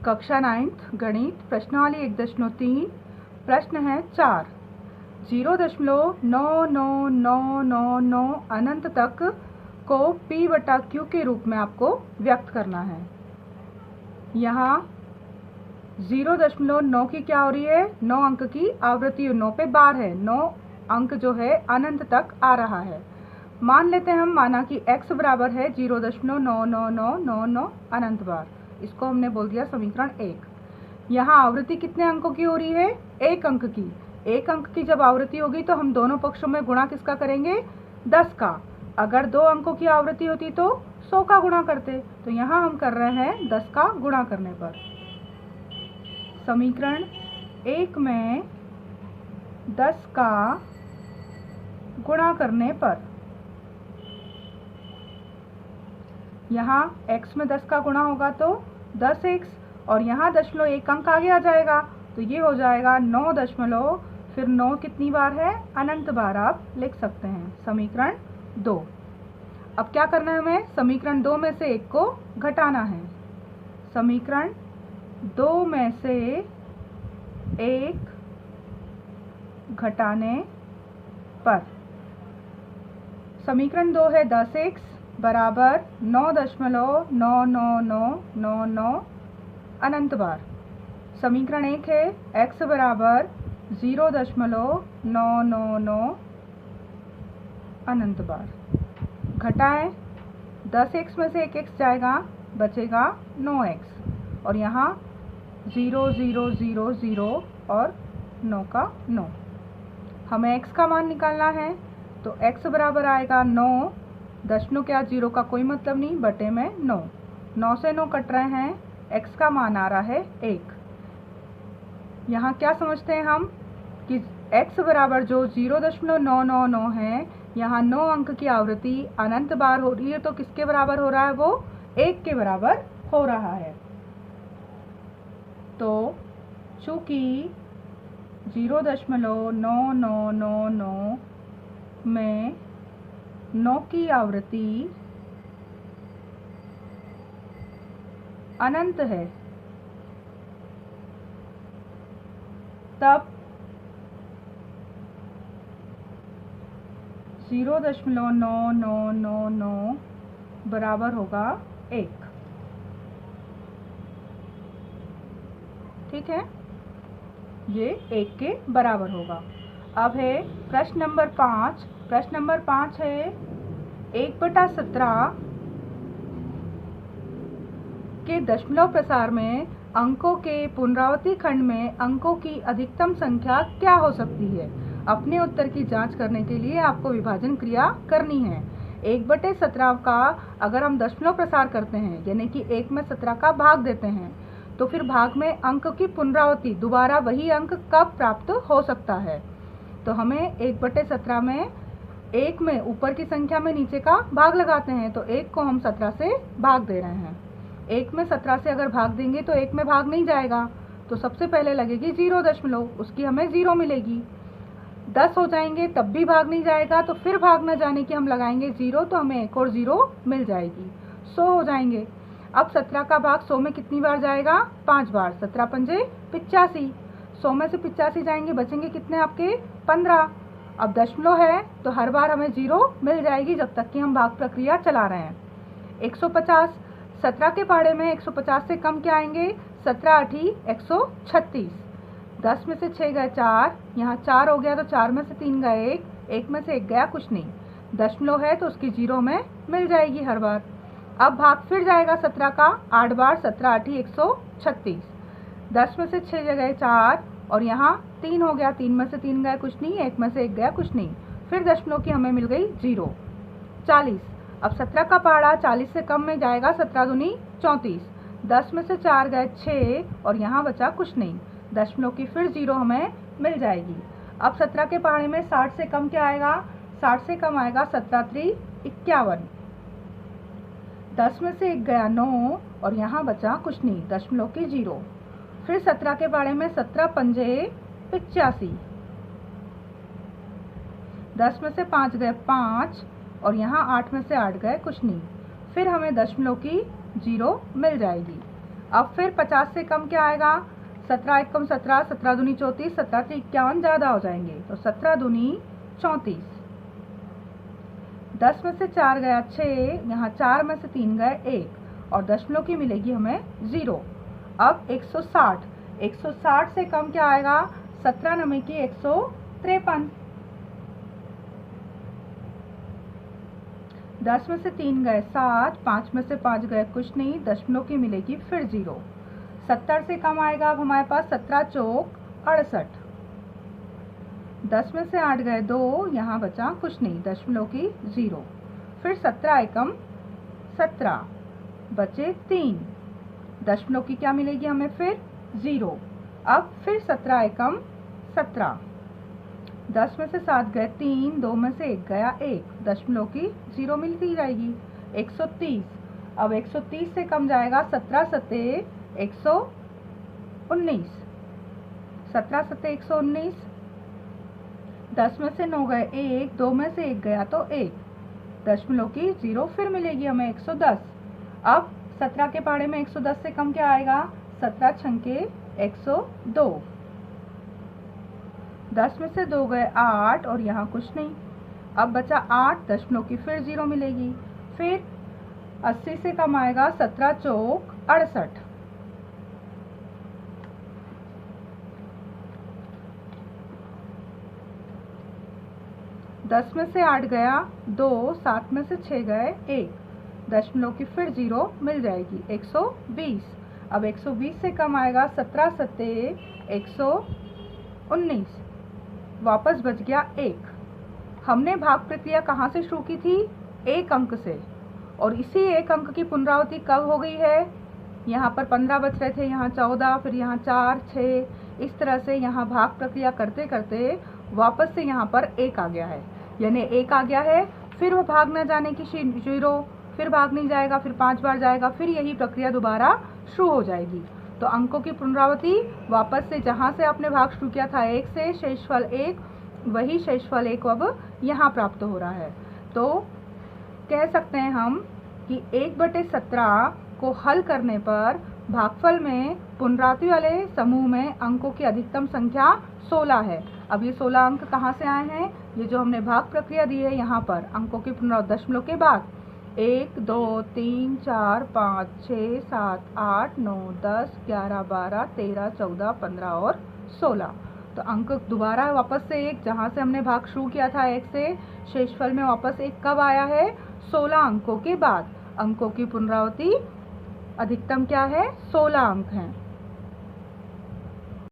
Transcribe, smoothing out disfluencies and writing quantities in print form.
कक्षा 9th गणित प्रश्नावली 1.3 प्रश्न है 4। 0.99999 अनंत तक को P/Q के रूप में आपको व्यक्त करना है। यहाँ 0.9 की क्या हो रही है, 9 अंक की आवृत्ति, 9 पे बार है, 9 अंक जो है अनंत तक आ रहा है। मान लेते हैं हम, माना कि x बराबर है 0.99999 अनंत बार। इसको हमने बोल दिया समीकरण 1। यहाँ आवृत्ति कितने अंकों की हो रही है, 1 अंक की। 1 अंक की जब आवृत्ति होगी तो हम दोनों पक्षों में गुणा किसका करेंगे, 10 का। अगर 2 अंकों की आवृत्ति होती तो 100 का गुणा करते। तो यहाँ हम कर रहे हैं 10 का गुणा करने पर। समीकरण 1 में 10 का गुणा करने पर यहाँ x में 10 का गुणा होगा तो 10x, और यहाँ 0.1 अंक आगे आ जाएगा तो ये हो जाएगा 9 दशमलव, फिर 9 कितनी बार है, अनंत बार आप लिख सकते हैं। समीकरण 2। अब क्या करना है हमें, समीकरण 2 में से 1 को घटाना है। समीकरण 2 में से 1 घटाने पर समीकरण 2 है 10x बराबर 9.99999 अनंत बार। समीकरण 1 है x बराबर 0.999 अनंत बार। घटाएं, 10x में से 1x जाएगा, बचेगा 9x, और यहाँ 0 0 0 0 और 9 का 9। हमें x का मान निकालना है तो x बराबर आएगा 9, दशमलव क्या, 0 का कोई मतलब नहीं, बटे में 9। 9 से 9 कट रहे हैं, x का मान आ रहा है 1। यहाँ क्या समझते हैं हम कि x बराबर जो 0.999 है, यहाँ 9 अंक की आवृत्ति अनंत बार हो रही है तो किसके बराबर हो रहा है, वो 1 के बराबर हो रहा है। तो चूंकि 0.9999 में 9 की आवृत्ति अनंत है, तब 0.9999 बराबर होगा 1। ठीक है, ये 1 के बराबर होगा। अब है प्रश्न नंबर 5। प्रश्न नंबर 5 है 1/17 के दशमलव प्रसार में अंकों के पुनरावृत्ति खंड में अंकों की अधिकतम संख्या क्या हो सकती है। अपने उत्तर की जांच करने के लिए आपको विभाजन क्रिया करनी है। 1/17 का अगर हम दशमलव प्रसार करते हैं, यानी कि 1 में 17 का भाग देते हैं, तो फिर भाग में अंक की पुनरावृत्ति, दोबारा वही अंक कब प्राप्त हो सकता है। तो हमें 1/17 में 1 में ऊपर की संख्या में नीचे का भाग लगाते हैं, तो 1 को हम 17 से भाग दे रहे हैं। 1 में 17 से अगर भाग देंगे तो 1 में भाग नहीं जाएगा, तो सबसे पहले लगेगी 0 दशमलव, उसकी हमें 0 मिलेगी। 10 हो जाएंगे तब भी भाग नहीं जाएगा, तो फिर भाग न जाने की हम लगाएंगे 0, तो हमें एक और 0 मिल जाएगी। 100 हो जाएंगे। अब 17 का भाग 100 में कितनी बार जाएगा, 5 बार। 17 पंजे 85, 100 में से 85 जाएंगे, बचेंगे कितने आपके, 15। अब दशमलव है तो हर बार हमें 0 मिल जाएगी जब तक कि हम भाग प्रक्रिया चला रहे हैं। 150, 17 के पहाड़े में 150 से कम क्या आएंगे, 17 8 136। 10 में से 6 गए 4, यहाँ 4 हो गया तो 4 में से 3 गए 1, 1 में से 1 गया कुछ नहीं। दशमलव है तो उसकी 0 में मिल जाएगी हर बार। अब भाग फिर जाएगा 17 का 8 बार, 17 8 136। 10 में से 6 जगह 4, और यहाँ 3 हो गया, 3 में से 3 गए कुछ नहीं, 1 में से 1 गया कुछ नहीं। फिर दशमलव की हमें मिल गई 0। 40, अब 17 का पहाड़ा 40 से कम में जाएगा, 17 दूनी 34। 10 में से 4 गए 6, और यहाँ बचा कुछ नहीं, दशमलव की फिर 0 हमें मिल जाएगी। अब 17 के पहाड़े में 60 से कम क्या आएगा, 60 से कम आएगा 17 3 51। 10 में से 1 गया 9, और यहाँ बचा कुछ नहीं, दशमलव की 0। फिर 17 के बारे में 17 पंजे 85। 10 में से 5 गए 5, और यहाँ 8 में से 8 गए कुछ नहीं। फिर हमें दशमलव की 0 मिल जाएगी। अब फिर 50 से कम क्या आएगा? 17 एकम 17, 17 दूनी 34, 17 से 51 ज़्यादा हो जाएंगे, तो 17 दूनी 34। 10 में से 4 गया 6, यहाँ 4 में से 3 गए 1, और दशमलव की मिलेगी हमें 0। अब 160, 160 से कम क्या आएगा? 17 नमे की 153। 10 में से 3 गए 7, 5 में से 5 गए कुछ नहीं, दशमलव की मिलेगी फिर 0। 70 से कम आएगा अब हमारे पास 17 चौक 68। 10 में से 8 गए 2, यहाँ बचा कुछ नहीं, दशमलव की 0। फिर 17 एकम 17, बचे 3, दशमलव की क्या मिलेगी हमें फिर? 0। अब फिर 17 एकम 17, 10 में से 7 गए 3, 2 में से 1 गया 1, दशमलव की 0 मिलती जाएगी। 130, अब 130 से कम जाएगा 17 सत्ते 119, 17 सत्ते 119। 10 में से 9 गए 1, 2 में से 1 गया तो 1, दशमलव की 0 फिर मिलेगी हमें 110। अब 17 के पहाड़े में 110 से कम क्या आएगा? 17 छंके 102। 10 में से 2 गए 8, और यहाँ कुछ नहीं, अब बचा 8, दशमलव की फिर 0 मिलेगी। फिर 80 से कम आएगा 17 चौक 68। 10 में से 8 गया 2, 7 में से 6 गए 1, दशमलव की फिर 0 मिल जाएगी 120। अब 120 से कम आएगा 17 सत्ते 119, वापस बच गया 1। हमने भाग प्रक्रिया कहाँ से शुरू की थी? 1 अंक से, और इसी 1 अंक की पुनरावृत्ति कब हो गई है? यहाँ पर 15 बच रहे थे, यहाँ 14, फिर यहाँ 4, 6, इस तरह से यहाँ भाग प्रक्रिया करते करते वापस से यहाँ पर 1 आ गया है, यानी 1 आ गया है। फिर वो भाग न जाने की 0, फिर भाग नहीं जाएगा, फिर 5 बार जाएगा, फिर यही प्रक्रिया दोबारा शुरू हो जाएगी। तो अंकों की पुनरावृत्ति वापस से जहाँ से आपने भाग शुरू किया था 1 से, शेषफल 1, वही शेषफल 1 अब यहाँ प्राप्त हो रहा है। तो कह सकते हैं हम कि 1/17 को हल करने पर भागफल में पुनरावृत्ति वाले समूह में अंकों की अधिकतम संख्या 16 है। अब ये 16 अंक कहाँ से आए हैं? ये जो हमने भाग प्रक्रिया दी है यहाँ पर अंकों की पुनरावृत्ति दशमलव के बाद 1, 2, 3, 4, 5, 6, 7, 8, 9, 10, 11, 12, 13, 14, 15 और 16। तो अंक दोबारा वापस से 1, जहाँ से हमने भाग शुरू किया था 1 से, शेषफल में वापस 1 कब आया है? 16 अंकों के बाद। अंकों की पुनरावृत्ति अधिकतम क्या है? 16 अंक हैं।